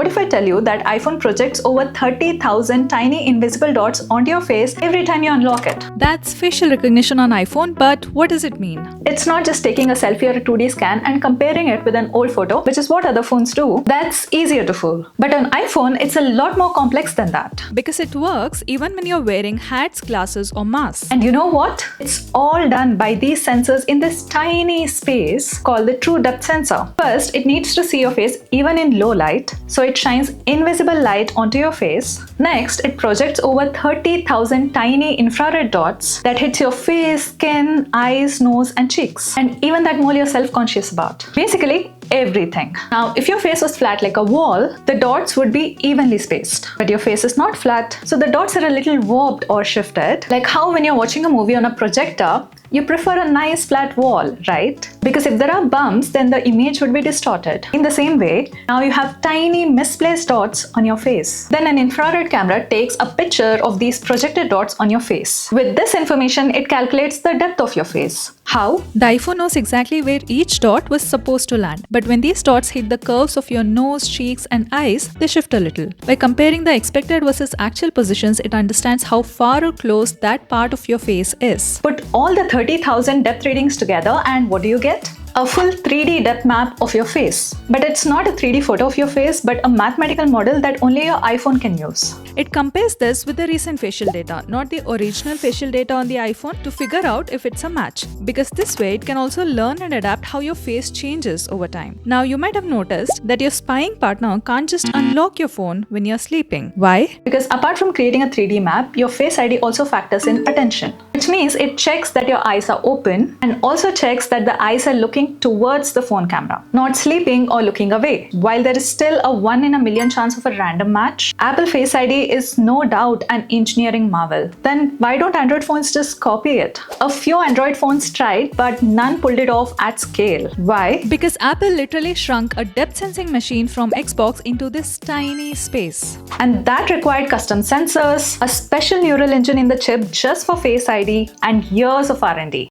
What if I tell you that iPhone projects over 30,000 tiny invisible dots onto your face every time you unlock it? That's facial recognition on iPhone, but what does it mean? It's not just taking a selfie or a 2D scan and comparing it with an old photo, which is what other phones do. That's easier to fool. But on iPhone, it's a lot more complex than that. Because it works even when you're wearing hats, glasses, or masks. And you know what? It's all done by these sensors in this tiny space called the True Depth Sensor. First, it needs to see your face even in low light, so it shines invisible light onto your face. Next, it projects over 30,000 tiny infrared dots that hits your face, skin, eyes, nose, and cheeks. And even that mole you're self-conscious about. Basically, everything. Now, if your face was flat like a wall, the dots would be evenly spaced. But your face is not flat, so the dots are a little warped or shifted. Like how when you're watching a movie on a projector, you prefer a nice flat wall, right? Because if there are bumps, then the image would be distorted. In the same way, now you have tiny misplaced dots on your face. Then an infrared camera takes a picture of these projected dots on your face. With this information, it calculates the depth of your face. How? The iPhone knows exactly where each dot was supposed to land. But when these dots hit the curves of your nose, cheeks, and eyes, they shift a little. By comparing the expected versus actual positions, it understands how far or close that part of your face is. Put all the 30,000 depth readings together and what do you get? A full 3D depth map of your face. But it's not a 3D photo of your face, but a mathematical model that only your iPhone can use. It compares this with the recent facial data, not the original facial data on the iPhone, to figure out if it's a match. Because this way, it can also learn and adapt how your face changes over time. Now, you might have noticed that your spying partner can't just unlock your phone when you're sleeping. Why? Because apart from creating a 3D map, your Face ID also factors in attention. Which means it checks that your eyes are open and also checks that the eyes are looking towards the phone camera, not sleeping or looking away. While there is still a 1 in a million chance of a random match, Apple Face ID is no doubt an engineering marvel. Then why don't Android phones just copy it? A few Android phones tried, but none pulled it off at scale. Why? Because Apple literally shrunk a depth sensing machine from Xbox into this tiny space. And that required custom sensors, a special neural engine in the chip just for Face ID, and years of R&D.